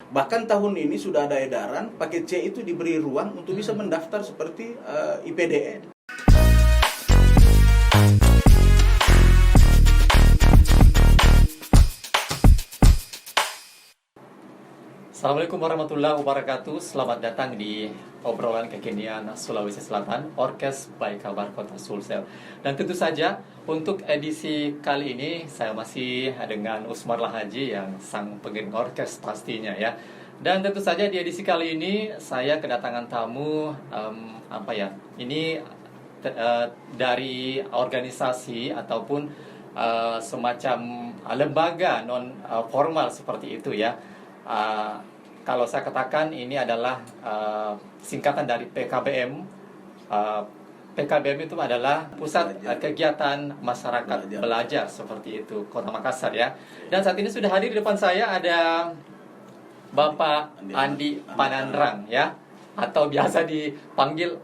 Bahkan tahun ini sudah ada edaran paket C itu diberi ruang untuk bisa mendaftar seperti IPDN. Assalamualaikum warahmatullahi wabarakatuh. Selamat datang di obrolan kekinian Sulawesi Selatan, Orkes by Kabar Kota Sulsel. Dan tentu saja untuk edisi kali ini saya masih dengan Usmar Lahaji yang sang pengiring orkes pastinya ya. Dan tentu saja di edisi kali ini saya kedatangan tamu ini dari organisasi ataupun semacam lembaga non formal seperti itu ya. Kalau saya katakan ini adalah singkatan dari PKBM. PKBM itu adalah Pusat Kegiatan Masyarakat Belajar seperti itu, Kota Makassar ya. Dan saat ini sudah hadir di depan saya ada Bapak Andi Panandrang ya, atau biasa dipanggil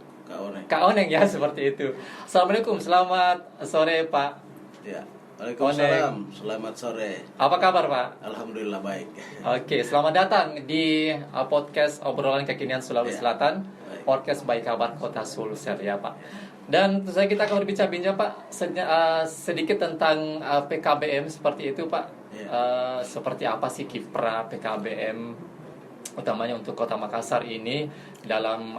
Kak Oneng ya, seperti itu. Assalamualaikum, selamat sore Pak. Ya. Waalaikumsalam, selamat sore. Apa kabar Pak? Alhamdulillah baik. Oke, selamat datang di podcast obrolan kekinian Sulawesi Selatan, Orkes by Kabar Kota Sulsel ya Pak. Dan tentu saja kita akan berbincang Pak sedikit tentang PKBM seperti itu Pak. Seperti apa sih kiprah PKBM utamanya untuk Kota Makassar ini dalam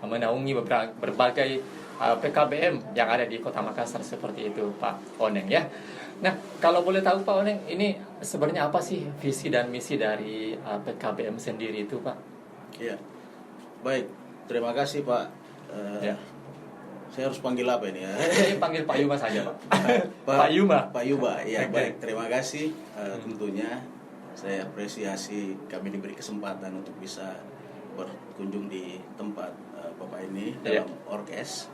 menaungi berbagai PKBM yang ada di Kota Makassar seperti itu Pak Oneng ya. Nah, kalau boleh tahu Pak Oneng, ini sebenarnya apa sih visi dan misi dari PKBM sendiri itu Pak? Iya. Baik, terima kasih Pak. Saya harus panggil apa ini ya? Panggil Pak Yuma saja Pak. Pak Yuma. Pak Yuma, ya baik. Terima kasih. Tentunya saya apresiasi kami diberi kesempatan untuk bisa berkunjung di tempat Bapak ini dalam orkes.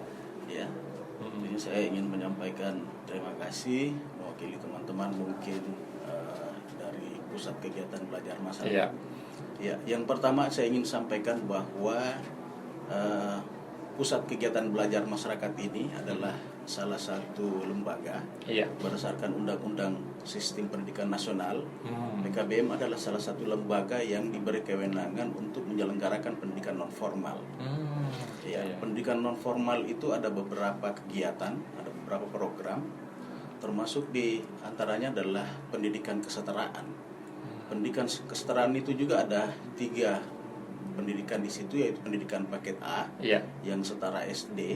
Ya, jadi saya ingin menyampaikan terima kasih mewakili teman-teman mungkin dari Pusat Kegiatan Belajar Masyarakat. Ya, yang pertama saya ingin sampaikan bahwa Pusat Kegiatan Belajar Masyarakat ini adalah salah satu lembaga berdasarkan Undang-Undang Sistem Pendidikan Nasional. PKBM adalah salah satu lembaga yang diberi kewenangan untuk menyelenggarakan pendidikan non formal. Pendidikan non formal itu ada beberapa kegiatan, ada beberapa program, termasuk di antaranya adalah pendidikan kesetaraan. Pendidikan kesetaraan itu juga ada 3 pendidikan di situ, yaitu pendidikan paket A yang setara SD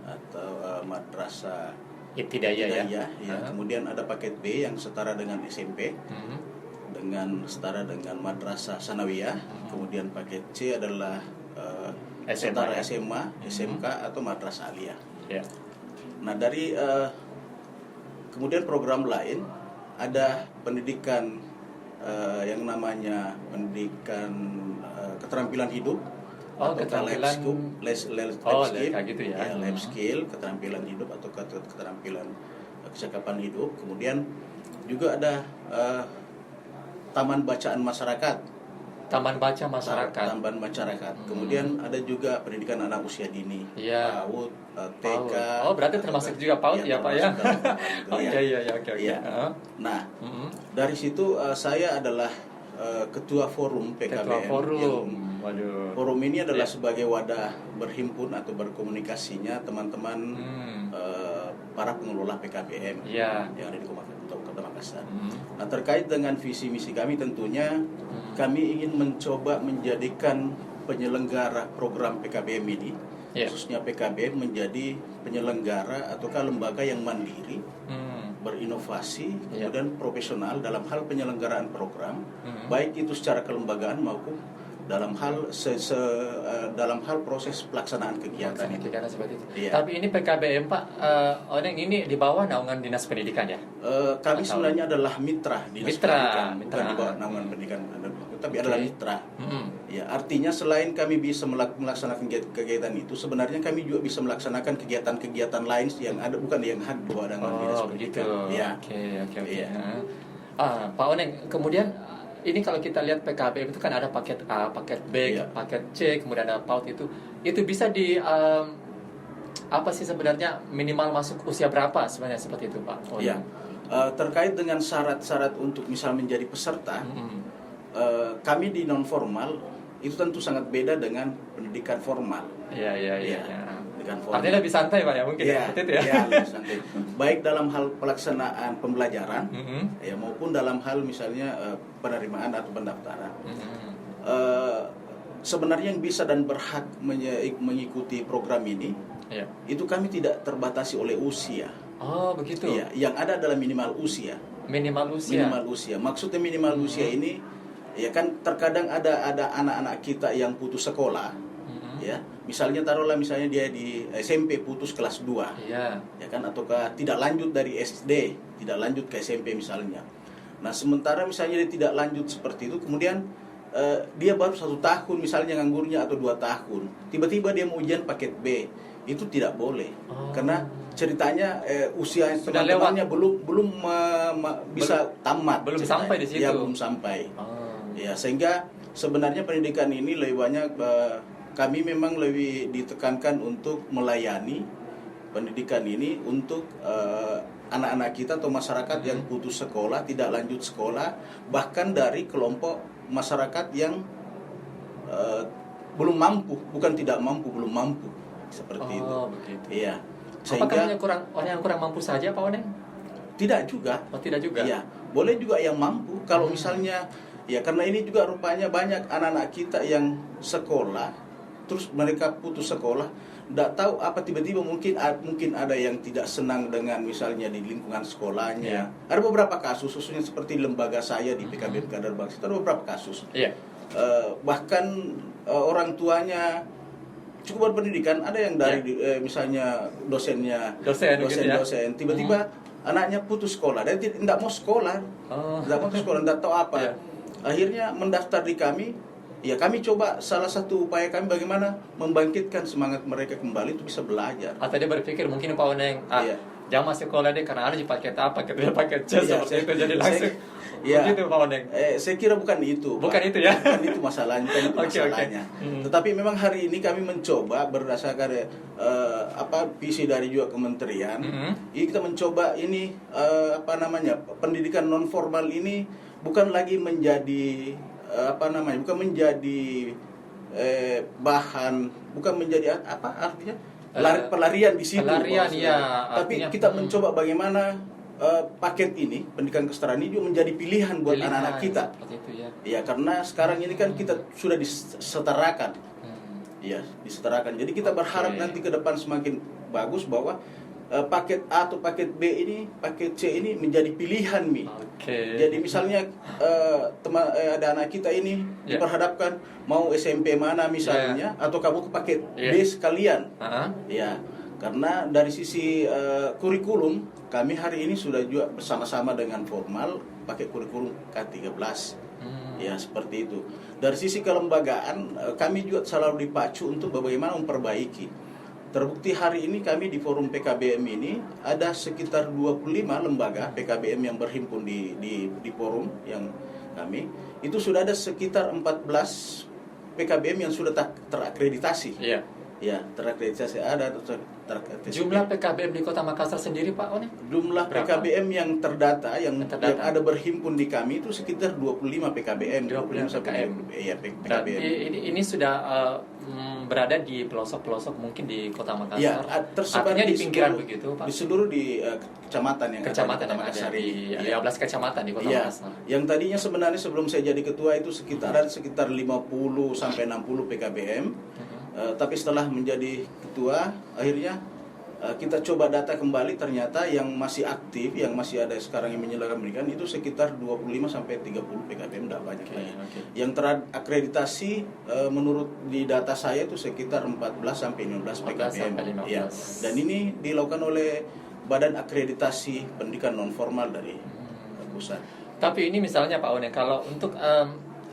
atau madrasah ibtidaiyah ya. Kemudian ada paket B yang setara dengan SMP dengan setara dengan madrasah sanawiyah. Kemudian paket C adalah setara SMA, SMK atau madrasah aliyah. Nah, dari kemudian program lain ada pendidikan yang namanya pendidikan keterampilan hidup atau life skill, keterampilan hidup atau keterampilan kecakapan hidup. Kemudian juga ada taman bacaan masyarakat. Taman baca masyarakat. Kemudian ada juga pendidikan anak usia dini, PAUD, TK. Oh, berarti termasuk juga PAUD ya Pak ya? Oke. Nah, dari situ saya adalah ketua forum PKBM. Forum ini adalah sebagai wadah berhimpun atau berkomunikasinya teman-teman para pengelola PKBM yang ada di Kota Makassar. Nah, terkait dengan visi misi kami, tentunya kami ingin mencoba menjadikan penyelenggara program PKBM ini, khususnya PKBM, menjadi penyelenggara ataukah lembaga yang mandiri, berinovasi, kemudian profesional dalam hal penyelenggaraan program, baik itu secara kelembagaan maupun dalam hal dalam hal proses pelaksanaan kegiatan itu. Seperti itu. Tapi ini PKBM Pak Oneng ini di bawah naungan Dinas Pendidikan ya? Kami sebenarnya adalah mitra Dinas Pendidikan, bukan di bawah naungan pendidikan, tapi adalah mitra. Ya, artinya selain kami bisa melaksanakan kegiatan itu, sebenarnya kami juga bisa melaksanakan kegiatan-kegiatan lain yang ada bukan yang ada di bawah naungan Dinas Pendidikan. Oke. Pak Oneng, kemudian ini kalau kita lihat PKBM itu kan ada paket A, paket B, paket C, kemudian ada PAUD itu bisa di apa sih sebenarnya minimal masuk usia berapa sebenarnya seperti itu Pak? Terkait dengan syarat-syarat untuk misal menjadi peserta, kami di non formal itu tentu sangat beda dengan pendidikan formal. Iya. Pendidikan formal. Artinya lebih santai Pak ya mungkin seperti itu ya. Iya, lebih santai. Baik dalam hal pelaksanaan pembelajaran ya maupun dalam hal misalnya penerimaan atau pendaftaran. Sebenarnya yang bisa dan berhak mengikuti program ini itu kami tidak terbatasi oleh usia. Oh begitu. Iya, yang ada adalah minimal usia. Minimal usia. Maksudnya minimal usia ini ya kan terkadang ada anak-anak kita yang putus sekolah. Ya, misalnya taruhlah misalnya dia di SMP putus kelas 2. Ya kan, ataukah tidak lanjut dari SD, tidak lanjut ke SMP misalnya. Nah, sementara misalnya dia tidak lanjut seperti itu, kemudian dia baru 1 tahun misalnya nganggurnya atau 2 tahun. Tiba-tiba dia mau ujian paket B. Itu tidak boleh. Karena ceritanya usia teman-temannya belum bisa tamat. Belum sampai di situ. Ya, belum sampai. Ya, sehingga sebenarnya pendidikan ini lebih banyak kami memang lebih ditekankan untuk melayani pendidikan ini untuk anak-anak kita atau masyarakat yang putus sekolah, tidak lanjut sekolah, bahkan dari kelompok masyarakat yang belum mampu, bukan tidak mampu, belum mampu, seperti itu. Begitu. Iya. Apakah orang yang kurang mampu saja Pak Oneng? Tidak juga. Tidak juga. Iya, boleh juga yang mampu. Kalau misalnya ya karena ini juga rupanya banyak anak-anak kita yang sekolah terus mereka putus sekolah, tidak tahu apa tiba-tiba mungkin ada yang tidak senang dengan misalnya di lingkungan sekolahnya. Ada beberapa kasus, khususnya seperti lembaga saya di PKBM Kadar Bangsa, ada beberapa kasus. Bahkan orang tuanya cukup berpendidikan, ada yang dari misalnya dosen tiba-tiba anaknya putus sekolah dan tidak mau sekolah, tidak tahu apa. Akhirnya mendaftar di kami. Ya, kami coba salah satu upaya kami bagaimana membangkitkan semangat mereka kembali untuk bisa belajar. Atau dia berpikir mungkin Pak Oneng, jangan masuk sekolah deh karena ada paket apa, paket C seperti itu jadi langsung. Begitu Pak Oneng. Saya kira bukan itu. Bukan itu ya. Bukan itu masalahnya. Tetapi memang hari ini kami mencoba berdasarkan visi dari juga kementerian. Ini kita mencoba ini pendidikan non formal ini bukan lagi menjadi bukan menjadi bahan, bukan menjadi apa artinya pelarian di situ. Pelarian tapi kita mencoba bagaimana paket ini pendidikan kesetaraan ini juga menjadi pilihan buat anak-anak kita. Ya, karena sekarang ini kan kita sudah disetarakan. Ya, disetarakan. Jadi kita berharap nanti ke depan semakin bagus bahwa paket A atau paket B ini, paket C ini menjadi pilihan Jadi misalnya ada anak kita ini diperhadapkan mau SMP mana misalnya, atau kamu ke paket B sekalian. Ya, karena dari sisi kurikulum kami hari ini sudah juga bersama-sama dengan formal pakai kurikulum K13. Ya, seperti itu. Dari sisi kelembagaan kami juga selalu dipacu untuk bagaimana memperbaiki. Terbukti hari ini kami di forum PKBM ini ada sekitar 25 lembaga PKBM yang berhimpun di forum yang kami. Itu sudah ada sekitar 14 PKBM yang sudah terakreditasi. Ya, terakreditasi ada terakreditasi. Jumlah PKBM di Kota Makassar sendiri Pak Oneng? Jumlah berapa? PKBM yang terdata yang ada berhimpun di kami itu sekitar 25 PKBM. 25 PKBM. Iya, PKBM. Ini sudah berada di pelosok-pelosok mungkin di Kota Makassar. Ya, tersebar artinya di pinggiran begitu Pak. Di seluruh kecamatan yang kecamatan yang ada di 15 kecamatan di Kota Makassar. Yang tadinya sebenarnya sebelum saya jadi ketua itu sekitar 50 sampai 60 PKBM. Tapi setelah menjadi ketua, akhirnya kita coba data kembali, ternyata yang masih aktif, yang masih ada sekarang yang menyelenggarakan pendidikan itu sekitar 25 sampai 30 PKBM, tidak banyak lagi. Yang terakreditasi menurut di data saya itu sekitar 14 sampai 15 PKBM. Ya. Dan ini dilakukan oleh Badan Akreditasi Pendidikan Non Formal dari pusat. Tapi ini misalnya Pak Oneng, kalau untuk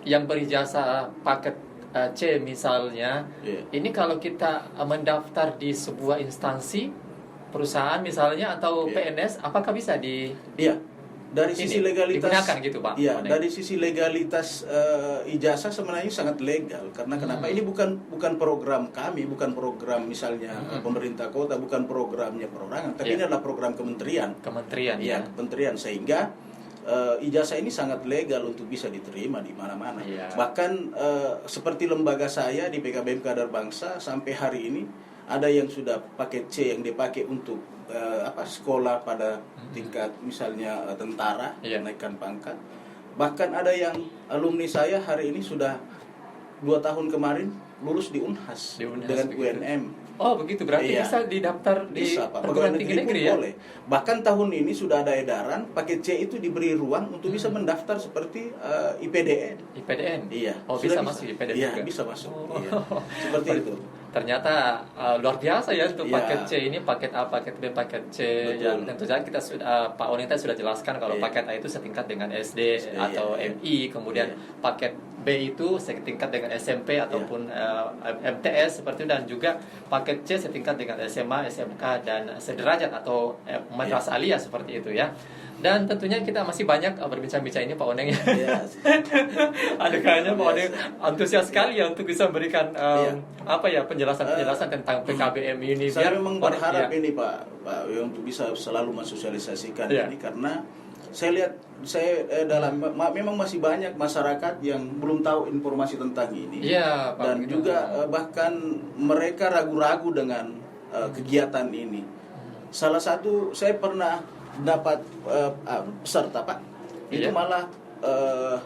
yang berijazah paket C misalnya, ini kalau kita mendaftar di sebuah instansi perusahaan misalnya atau PNS, apakah bisa dari sisi legalitas digunakan gitu Pak? Dari sisi legalitas ijazah sebenarnya sangat legal. Karena kenapa? Ini bukan program kami, bukan program misalnya pemerintah kota, bukan programnya perorangan, tapi ini adalah program kementerian. Kementerian. Kementerian, sehingga ijazah ini sangat legal untuk bisa diterima di mana-mana. Iya. Bahkan seperti lembaga saya di PKBM Kadar Bangsa sampai hari ini ada yang sudah paket C yang dipakai untuk sekolah pada tingkat misalnya tentara, naikkan pangkat. Bahkan ada yang alumni saya hari ini sudah 2 tahun kemarin lulus di Unhas dengan UNM. Oh begitu, berarti bisa didaftar di perguruan tinggi negeri ya? Boleh. Bahkan tahun ini sudah ada edaran paket C itu diberi ruang untuk bisa mendaftar seperti IPDN. IPDN? Iya. Oh bisa masuk IPDN iya, juga? bisa masuk. Iya. Seperti itu. Ternyata luar biasa ya untuk paket C ini, paket A, paket B, paket C. Betul. Yang tentu saja kita sudah Pak Onita sudah jelaskan kalau paket A itu setingkat dengan SD atau MI, kemudian paket B itu setingkat dengan SMP ataupun MTS seperti itu, dan juga paket C setingkat dengan SMA, SMK dan sederajat atau madrasah aliyah seperti itu ya. Dan tentunya kita masih banyak berbincang-bincang ini Pak Oneng ya. Ada kayaknya Pak Oneng antusias sekali ya untuk bisa memberikan penjelasan tentang PKBM ini. Saya memang berharap ini Pak untuk bisa selalu mensosialisasikan ini, karena saya lihat memang masih banyak masyarakat yang belum tahu informasi tentang ini. Iya, Pak, dan juga bahkan mereka ragu-ragu dengan kegiatan ini. Salah satu saya pernah dapat peserta Pak, itu malah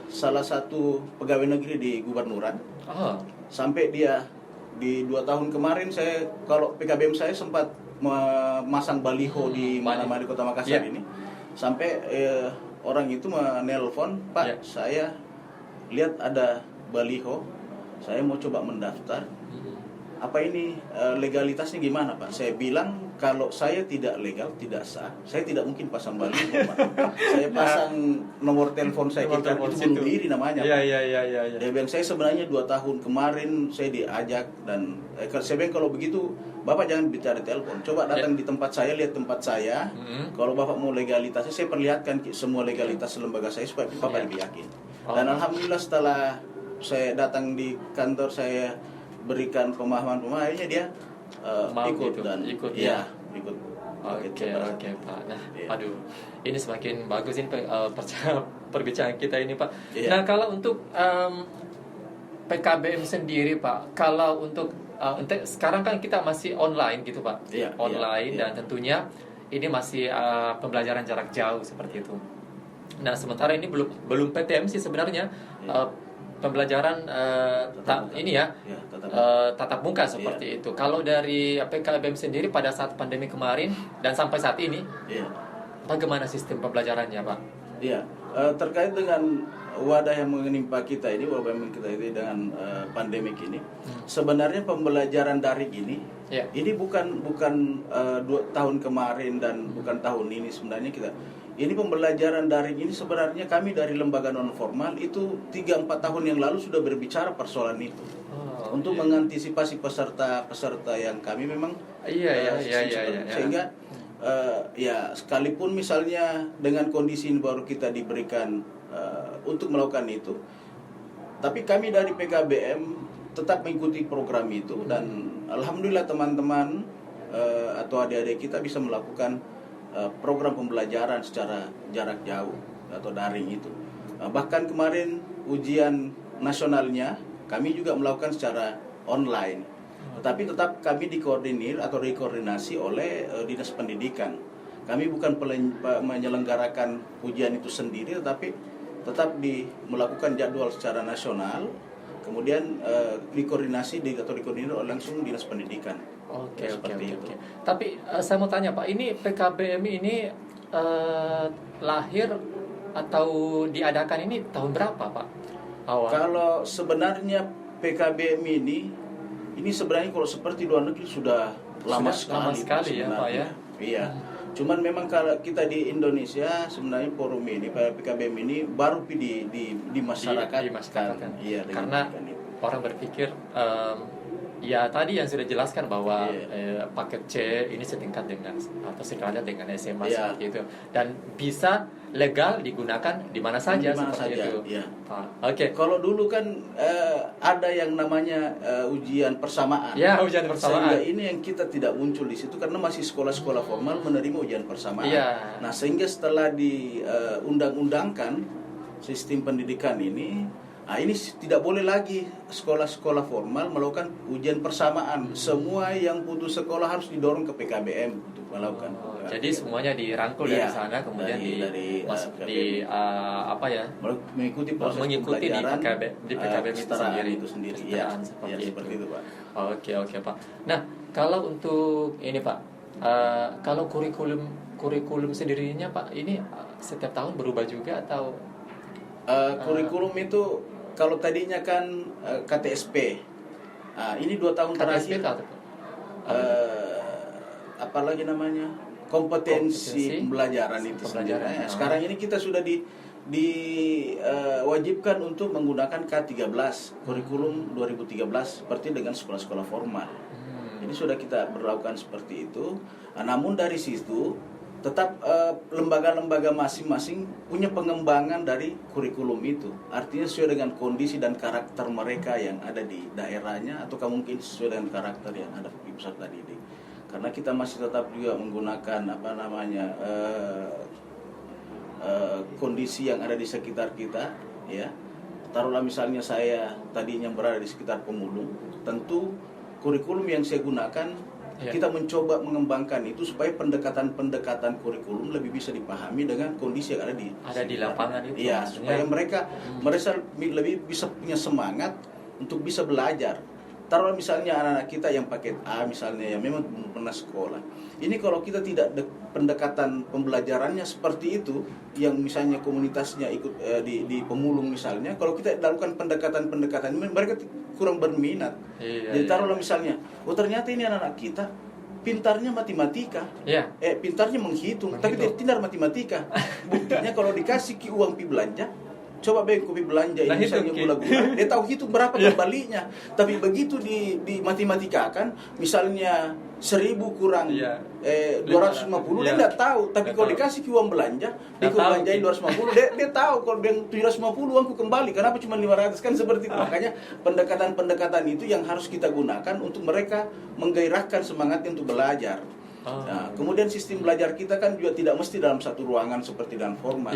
salah satu pegawai negeri di gubernuran. Sampai dia di 2 tahun kemarin kalau PKBM saya sempat memasang baliho di mana-mana di Kota Makassar ini. Sampai orang itu menelpon, Pak, saya lihat ada baliho, saya mau coba mendaftar. Apa ini legalitasnya gimana Pak? Saya bilang kalau saya tidak legal, tidak sah, saya tidak mungkin pasang baliho Pak. Saya pasang nomor telepon saya, itu bunuh diri namanya. Iya. Dia bilang saya sebenarnya 2 tahun kemarin saya diajak, dan saya bilang kalau begitu Bapak jangan bicara telepon, coba datang di tempat saya, lihat tempat saya. Kalau Bapak mau legalitasnya, saya perlihatkan semua legalitas lembaga saya supaya Bapak lebih yakin. Dan alhamdulillah setelah saya datang di kantor, saya berikan pemahaman akhirnya dia ikut ikut. Oke Pak. Nah, aduh, ini semakin bagus ini perbincangan kita ini Pak. Nah, kalau untuk PKBM sendiri Pak, kalau untuk sekarang kan kita masih online gitu Pak, online dan tentunya ini masih pembelajaran jarak jauh seperti itu. Nah, sementara ini belum PTM sih sebenarnya. Pembelajaran tatap muka seperti itu. Kalau dari PKBM sendiri pada saat pandemi kemarin dan sampai saat ini, bagaimana sistem pembelajarannya Pak? Terkait dengan wadah yang menimpa kita ini, wabah kita ini dengan pandemik ini, sebenarnya pembelajaran daring ini, ini bukan 2 tahun kemarin dan bukan tahun ini sebenarnya kita. Ini pembelajaran daring ini sebenarnya kami dari lembaga non formal itu 3-4 tahun yang lalu sudah berbicara persoalan itu. Untuk mengantisipasi peserta yang kami memang sehingga sekalipun misalnya dengan kondisi ini baru kita diberikan untuk melakukan itu, tapi kami dari PKBM tetap mengikuti program itu, dan alhamdulillah teman-teman atau adik-adik kita bisa melakukan program pembelajaran secara jarak jauh atau daring itu. Bahkan kemarin ujian nasionalnya kami juga melakukan secara online. Tetapi tetap kami dikoordinasi oleh Dinas Pendidikan. Kami bukan menyelenggarakan ujian itu sendiri, tetapi tetap melakukan jadwal secara nasional. Kemudian dikoordinasi oleh langsung Dinas Pendidikan. Oke. Tapi saya mau tanya Pak, ini PKBM ini lahir atau diadakan ini tahun berapa Pak? Awal. Kalau sebenarnya PKBM ini sebenarnya kalau seperti luar negeri sudah lama sekali ya Pak ya. Iya. Cuman memang kalau kita di Indonesia sebenarnya forum ini PKBM ini baru di masyarakat. Iya, karena orang berpikir ya tadi yang sudah jelaskan bahwa paket C ini setingkat dengan atau sederajat dengan SMA seperti itu, dan bisa legal digunakan di mana saja seperti itu. Ya. Oke. Kalau dulu kan ada yang namanya ujian persamaan. Ya, ujian persamaan. Sehingga ini yang kita tidak muncul di situ karena masih sekolah-sekolah formal menerima ujian persamaan. Ya. Nah, sehingga setelah diundang-undangkan sistem pendidikan ini, ini tidak boleh lagi sekolah-sekolah formal melakukan ujian persamaan. Semua yang putus sekolah harus didorong ke PKBM untuk melakukan. Jadi semuanya dirangkul dari sana, kemudian mengikuti di PKBM itu sendiri. Ya, seperti itu, Pak. Oke, Pak. Nah, kalau untuk ini, Pak, kalau kurikulum sendirinya, Pak, ini setiap tahun berubah juga atau kurikulum itu kalau tadinya kan KTSP, ini 2 tahun terakhir, apalagi namanya kompetensi pembelajaran itu sendiri. Sekarang ini kita sudah diwajibkan untuk menggunakan K13 kurikulum 2013 seperti dengan sekolah-sekolah formal. Jadi sudah kita berlakukan seperti itu. Namun dari situ tetap lembaga-lembaga masing-masing punya pengembangan dari kurikulum itu. Artinya sesuai dengan kondisi dan karakter mereka yang ada di daerahnya, atau mungkin sesuai dengan karakter yang ada di peserta didik. Karena kita masih tetap juga menggunakan kondisi yang ada di sekitar kita, ya. Taruhlah misalnya saya tadinya berada di sekitar Pemulung, tentu kurikulum yang saya gunakan kita mencoba mengembangkan itu supaya pendekatan kurikulum lebih bisa dipahami dengan kondisi yang ada di lapangan itu. Iya, supaya mereka lebih bisa punya semangat untuk bisa belajar. Taruhlah misalnya anak-anak kita yang paket A misalnya, yang memang belum pernah sekolah. Ini kalau kita tidak pendekatan pembelajarannya seperti itu, yang misalnya komunitasnya ikut di Pemulung misalnya, kalau kita lakukan pendekatan mereka kurang berminat. Jadi taruhlah misalnya, ternyata ini anak-anak kita pintarnya matematika, pintarnya menghitung, tapi tidak matematika. Buktinya kalau dikasih uang pi belanja, coba kopi belanja ini misalnya gula-gula, dia tahu hitung berapa kembalinya. Tapi begitu di matematika kan, misalnya 1.000 kurang 250, dia tidak tahu. Tapi kalau dikasih uang belanja, dia belanjain 250, dia tahu. Kalau yang 750 uangku kembali, kenapa cuma 500, kan seperti itu. Makanya pendekatan-pendekatan itu yang harus kita gunakan untuk mereka menggairahkan semangatnya untuk belajar. Nah, kemudian sistem belajar kita kan juga tidak mesti dalam satu ruangan seperti dalam formal.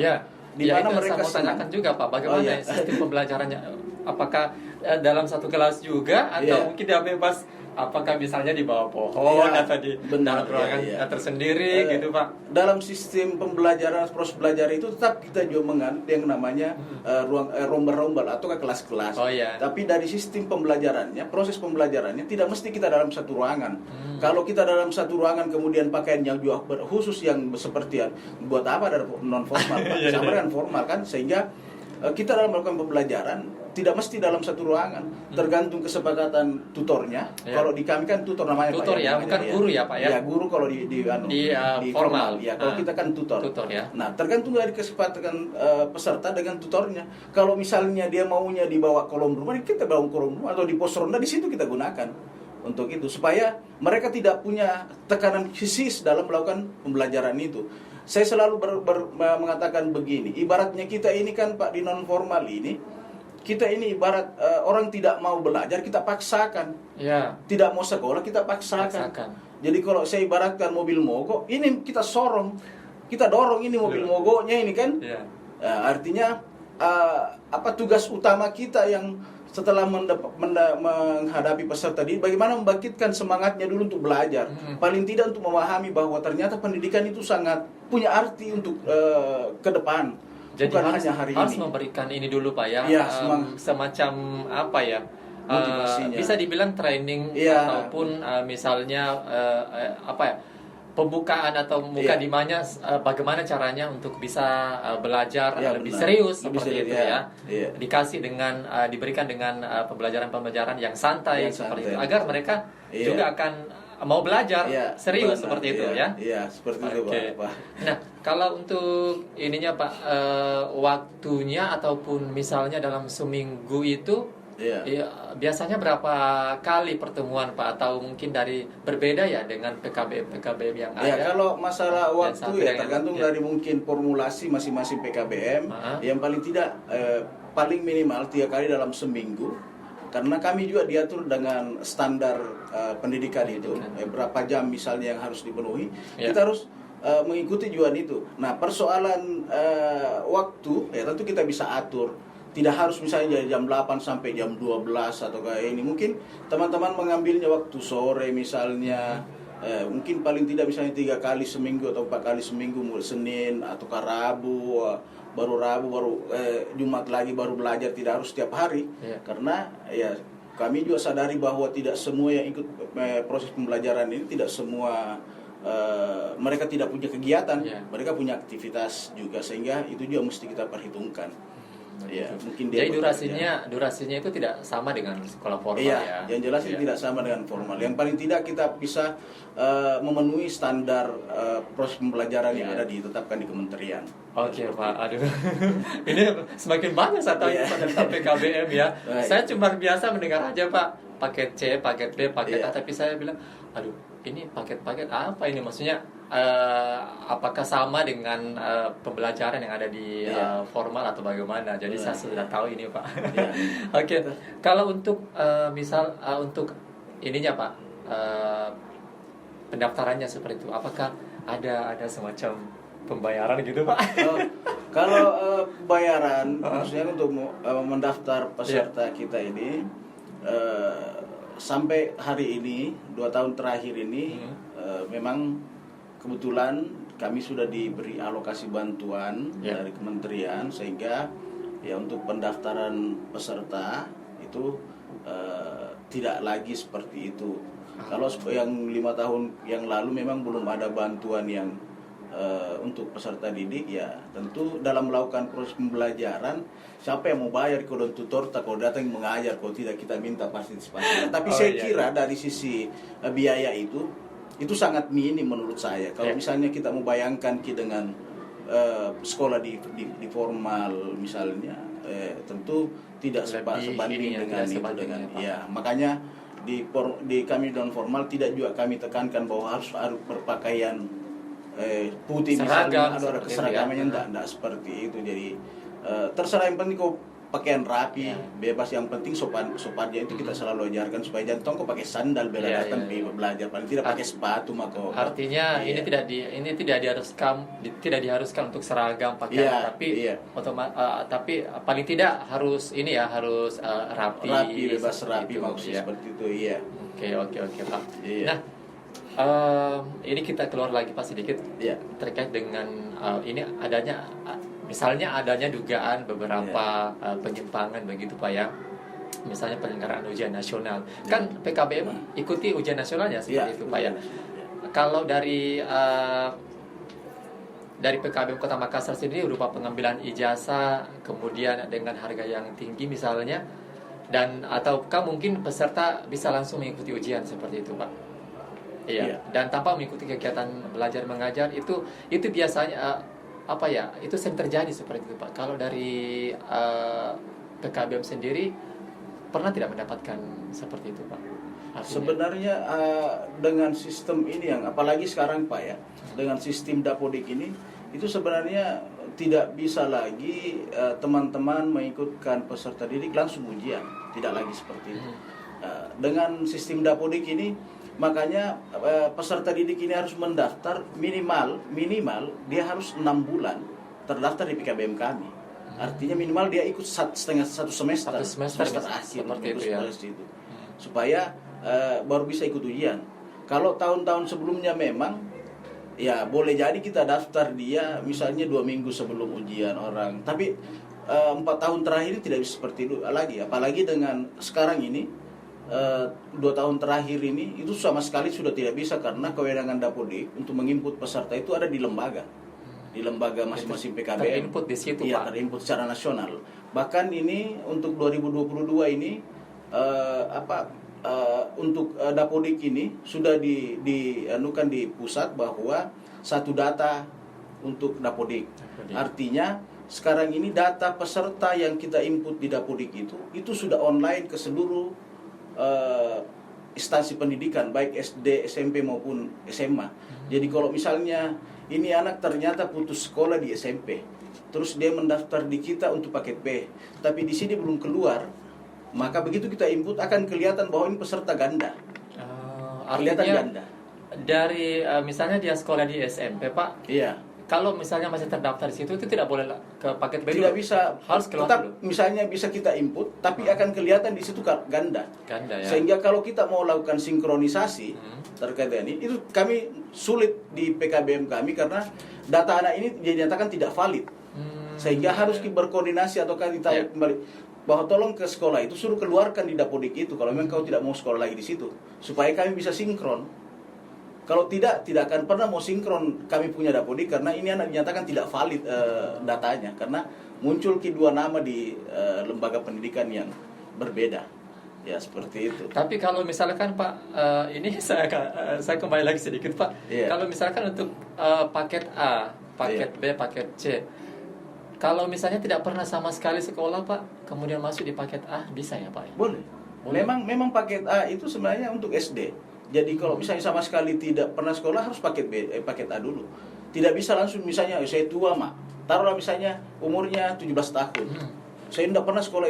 Di mana mereka tanyakan juga, Pak, bagaimana sistem pembelajarannya? Apakah dalam satu kelas juga atau mungkin dia bebas? Apakah misalnya di bawah pohon atau di dalam ruangan tersendiri gitu, Pak? Dalam sistem pembelajaran, proses belajar itu tetap kita juga menganut yang namanya rombel-rombel atau kelas-kelas. Tapi dari sistem pembelajarannya, proses pembelajarannya tidak mesti kita dalam satu ruangan. Kalau kita dalam satu ruangan kemudian pakaian yang juga khusus yang seperti buat apa ada non formal, sama dengan formal kan, sehingga kita dalam melakukan pembelajaran tidak mesti dalam satu ruangan, tergantung kesepakatan tutornya. Kalau di kami kan tutor namanya tutor, Pak, bukan guru ya, Pak ya. Ya, guru kalau di formal. Ya, kalau kita kan tutor ya. Nah, tergantung dari kesepakatan peserta dengan tutornya. Kalau misalnya dia maunya dibawa kolom rumah, kita bawa kolom rumah, atau di pos ronda, di situ kita gunakan untuk itu, supaya mereka tidak punya tekanan fisis dalam melakukan pembelajaran itu. Saya selalu mengatakan begini, ibaratnya kita ini kan, Pak, di non formal ini, kita ini ibarat orang tidak mau belajar, kita paksakan. Tidak mau sekolah, kita paksakan. Jadi kalau saya ibaratkan mobil mogok, ini kita kita dorong ini mobil mogoknya ini kan. Artinya tugas utama kita yang setelah menghadapi peserta didik, bagaimana membangkitkan semangatnya dulu untuk belajar. Paling tidak untuk memahami bahwa ternyata pendidikan itu sangat punya arti untuk ke depan. Jadi harus memberikan ini dulu, Pak ya, semacam bisa dibilang training ataupun misalnya pembukaan atau mukadimahnya, bagaimana caranya untuk bisa belajar lebih serius seperti itu ya. Diberikan dengan pembelajaran yang santai seperti itu, agar mereka juga akan mau belajar serius seperti itu ya. Iya, seperti itu, Pak. Nah, kalau untuk ininya, Pak, waktunya ataupun misalnya dalam seminggu itu Biasanya berapa kali pertemuan Pak, atau mungkin dari berbeda ya dengan PKBM yang ada? Kalau masalah waktu tergantung dari mungkin formulasi masing-masing PKBM. Yang paling tidak paling minimal 3 kali dalam seminggu, karena kami juga diatur dengan standar pendidikan itu, berapa jam misalnya yang harus dipenuhi. Kita harus mengikuti juga itu. Nah, persoalan waktu tentu kita bisa atur. Tidak harus misalnya dari jam 8 sampai jam 12 atau kayak ini. Mungkin teman-teman mengambilnya waktu sore misalnya. Mungkin paling tidak misalnya 3 kali seminggu atau 4 kali seminggu, mulai Senin atau Rabu, baru Jumat lagi baru belajar, tidak harus setiap hari. Karena kami juga sadari bahwa tidak semua yang ikut proses pembelajaran ini, tidak semua mereka tidak punya kegiatan, mereka punya aktivitas juga, sehingga itu juga mesti kita perhitungkan. Mungkin jadi durasinya itu tidak sama dengan sekolah formal yang jelas tidak sama dengan formal. Yang paling tidak kita bisa memenuhi standar proses pembelajaran yang ada ditetapkan di kementerian. Oke Pak, aduh ini semakin banyak saya tahu tentang PKBM ya. Saya cuma biasa mendengar aja Pak, paket C, paket B, paket A, tapi saya bilang, aduh ini paket-paket apa ini, maksudnya apakah sama dengan pembelajaran yang ada di formal atau bagaimana? Jadi saya sudah tahu ini Pak. Oke. Kalau untuk misal untuk ininya Pak, pendaftarannya seperti itu, apakah ada semacam pembayaran gitu Pak? Kalau bayaran maksudnya untuk mendaftar peserta kita ini, sampai hari ini 2 tahun terakhir ini memang kebetulan kami sudah diberi alokasi bantuan dari kementerian, sehingga untuk pendaftaran peserta itu tidak lagi seperti itu. Kalau yang 5 tahun yang lalu memang belum ada bantuan yang untuk peserta didik, tentu dalam melakukan proses pembelajaran, siapa yang mau bayar kalau tutor, kalau datang mengajar, kalau tidak kita minta partisipasi. Tapi saya kira dari sisi biaya itu sangat minim menurut saya. Kalau misalnya kita mau bayangkan dengan sekolah di formal misalnya, tentu tidak sebanding dengan itu makanya di kami non formal tidak juga kami tekankan bahwa harus berpakaian putih misalnya, ada keseragamannya, tidak seperti itu. Jadi terserah, yang penting kau pakaian rapi, bebas, yang penting sopannya itu kita selalu ajarkan, supaya jangan kau pakai sandal bela datang belajar, paling tidak pakai sepatu maka. Artinya ini tidak diharuskan untuk seragam pakaian, tapi paling tidak harus harus rapi, bebas rapi maksudnya seperti itu. Oke Pak. Nah, ini kita keluar lagi Pak sedikit terkait dengan ini misalnya adanya dugaan beberapa penyimpangan begitu Pak ya. Misalnya penyelenggaraan ujian nasional. Kan PKBM ikuti ujian nasionalnya seperti itu Pak ya. Kalau dari PKBM Kota Makassar sendiri berupa pengambilan ijazah, kemudian dengan harga yang tinggi misalnya, dan ataukah mungkin peserta bisa langsung mengikuti ujian seperti itu Pak? Dan tanpa mengikuti kegiatan belajar mengajar, itu biasanya itu sering terjadi seperti itu Pak. Kalau dari PKBM sendiri pernah tidak mendapatkan seperti itu Pak? Sebenarnya dengan sistem ini yang apalagi sekarang Pak ya, dengan sistem Dapodik ini, itu sebenarnya tidak bisa lagi teman-teman mengikutkan peserta didik langsung ujian, tidak lagi seperti itu. Dengan sistem Dapodik ini, makanya peserta didik ini harus mendaftar minimal dia harus 6 bulan terdaftar di PKBM kami. Artinya minimal dia ikut satu semester akhir seperti itu, supaya baru bisa ikut ujian. Kalau tahun-tahun sebelumnya memang boleh jadi kita daftar dia misalnya 2 minggu sebelum ujian orang, tapi 4 tahun terakhir ini tidak bisa seperti itu lagi. Apalagi dengan sekarang ini 2 tahun terakhir ini itu sama sekali sudah tidak bisa, karena kewenangan Dapodik untuk menginput peserta itu ada di lembaga masing-masing PKBM. Terinput di situ Pak. Terinput secara nasional. Bahkan ini untuk 2022 ini untuk Dapodik ini sudah dianukan di pusat bahwa satu data untuk Dapodik. Artinya sekarang ini data peserta yang kita input di Dapodik itu sudah online ke seluruh instansi pendidikan, baik SD, SMP maupun SMA. Jadi kalau misalnya ini anak ternyata putus sekolah di SMP, terus dia mendaftar di kita untuk paket B, tapi di sini belum keluar, maka begitu kita input akan kelihatan bahwa ini peserta ganda. Kelihatan ganda. Dari misalnya dia sekolah di SMP, Pak. Iya. Kalau misalnya masih terdaftar di situ itu tidak boleh ke paket B. Tidak bisa. Harus keluar tetap dulu. Misalnya bisa kita input, tapi akan kelihatan di situ ganda. Ganda ya. Sehingga kalau kita mau lakukan sinkronisasi terkait dengan ini, itu kami sulit di PKBM kami karena data anak ini dinyatakan tidak valid. Sehingga harus berkoordinasi atau ditarik kembali bahwa tolong ke sekolah itu suruh keluarkan di Dapodik itu kalau memang kau tidak mau sekolah lagi di situ, supaya kami bisa sinkron. Kalau tidak akan pernah mau sinkron kami punya Dapodik karena ini anak dinyatakan tidak valid datanya karena muncul kedua nama di lembaga pendidikan yang berbeda. Ya seperti itu. Tapi kalau misalkan Pak, ini saya kembali lagi sedikit Pak. Kalau misalkan untuk paket A, paket B, paket C, kalau misalnya tidak pernah sama sekali sekolah Pak, kemudian masuk di paket A, bisa ya Pak? Boleh. Memang paket A itu sebenarnya untuk SD. Jadi kalau misalnya sama sekali tidak pernah sekolah harus paket A dulu. Tidak bisa langsung misalnya saya tua mak, taruhlah misalnya umurnya 17 tahun. Saya tidak pernah sekolah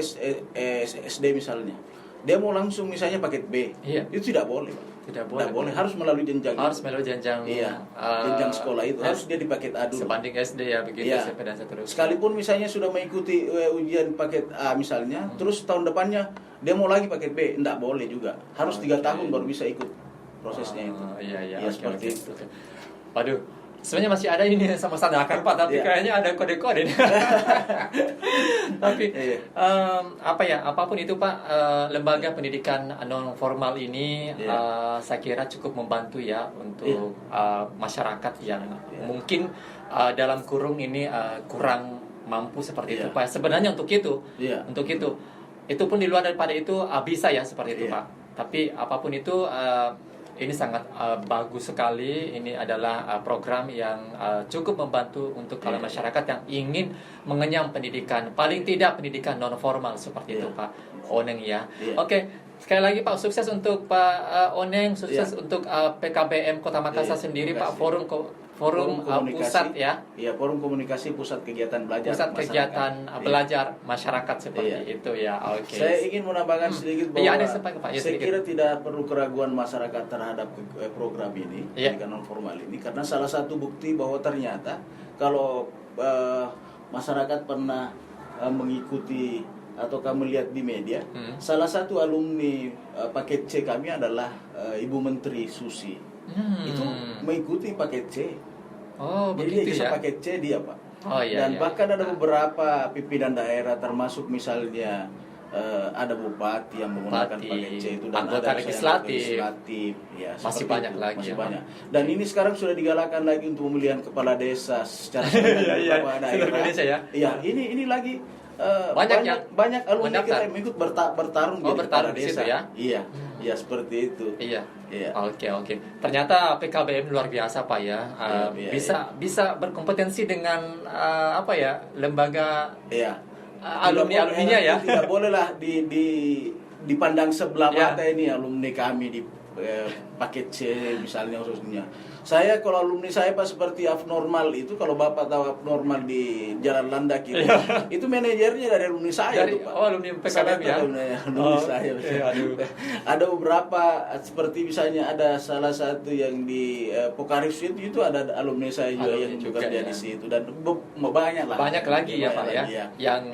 SD misalnya. Dia mau langsung misalnya paket B. Itu tidak boleh, Pak. Tidak boleh. Harus melalui jenjang. Jenjang sekolah itu. Harus dia di paket A dulu. Sebanding SD ya begitu SMP dan seterusnya. Sekalipun misalnya sudah mengikuti ujian paket A misalnya, terus tahun depannya dia mau lagi paket B, tidak boleh juga. Harus 3 tahun baru bisa ikut prosesnya itu. Seperti itu. Waduh, sebenarnya masih ada ini sama Sadakan Pak, tapi kayaknya ada kode-kode nih. Tapi apapun itu Pak, lembaga pendidikan non formal ini saya kira cukup membantu ya untuk masyarakat yang mungkin dalam kurung ini kurang mampu seperti itu Pak. Sebenarnya untuk itu pun di luar daripada itu bisa ya seperti itu Pak. Tapi apapun itu ini sangat bagus sekali. Ini adalah program yang cukup membantu untuk kalau masyarakat yang ingin mengenyam pendidikan, paling tidak pendidikan non formal seperti itu Pak Oneng ya. Oke, sekali lagi Pak, sukses untuk Pak Oneng, sukses untuk PKBM Kota Makassar sendiri Pak, forum pusat ya. Iya, forum komunikasi pusat kegiatan belajar. Pusat kegiatan belajar masyarakat seperti itu ya. Oke. Saya ingin menambahkan sedikit bahwa saya kira tidak perlu keraguan masyarakat terhadap program ini, pendidikan non formal ini, karena salah satu bukti bahwa ternyata kalau masyarakat pernah mengikuti atau kamu lihat di media, salah satu alumni paket C kami adalah Ibu Menteri Susi. Itu mengikuti paket C. Jadi dia bisa paket C dia Pak. Dan bahkan ada beberapa pimpinan daerah termasuk misalnya ada bupati yang menggunakan paket C itu dan anggota ada legislatif ya, masih banyak itu, lagi masih banyak. Dan ini sekarang sudah digalakan lagi untuk pemilihan kepala desa secara daerah. Iya, ini lagi banyak alumni kita yang ikut bertarung jadi kepala desa ya. Iya, seperti itu. Iya. Oke. Ternyata PKBM luar biasa Pak ya. Bisa berkompetensi dengan lembaga alumni-alumninya ya. Tidak bolehlah dipandang sebelah mata ini alumni kami di paket C misalnya khususnya. Saya kalau alumni saya Pak seperti abnormal itu, kalau Bapak tahu abnormal di Jalan Landak itu manajernya dari alumni saya itu Pak. Alumni PKBM ya. Alumni saya. Ada beberapa seperti misalnya ada salah satu yang di Pokaris itu ada alumni saya juga yang bekerja di situ dan banyak lah. Banyak lagi ya Pak ya yang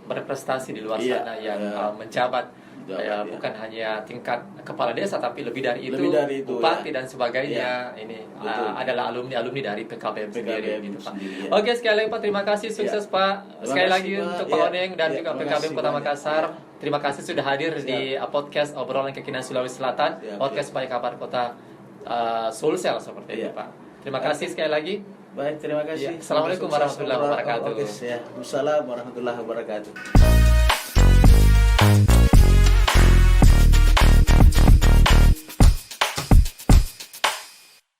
berprestasi di luar sana yang menjabat. Bukan hanya tingkat kepala desa tapi lebih dari itu bupati dan sebagainya. Ini adalah alumni dari PKBM sendiri gitu Pak. Oke, sekali lagi Pak, terima kasih, sukses Pak. Sekali lagi untuk Pak Oneng dan juga PKBM Kota Makassar. Terima kasih sudah hadir di podcast obrolan kekinian Sulawesi Selatan, podcast by Kabar Kota Sulsel seperti itu Pak. Terima kasih sekali lagi. Baik, terima kasih. Assalamualaikum warahmatullahi wabarakatuh. Waalaikumsalam warahmatullahi wabarakatuh.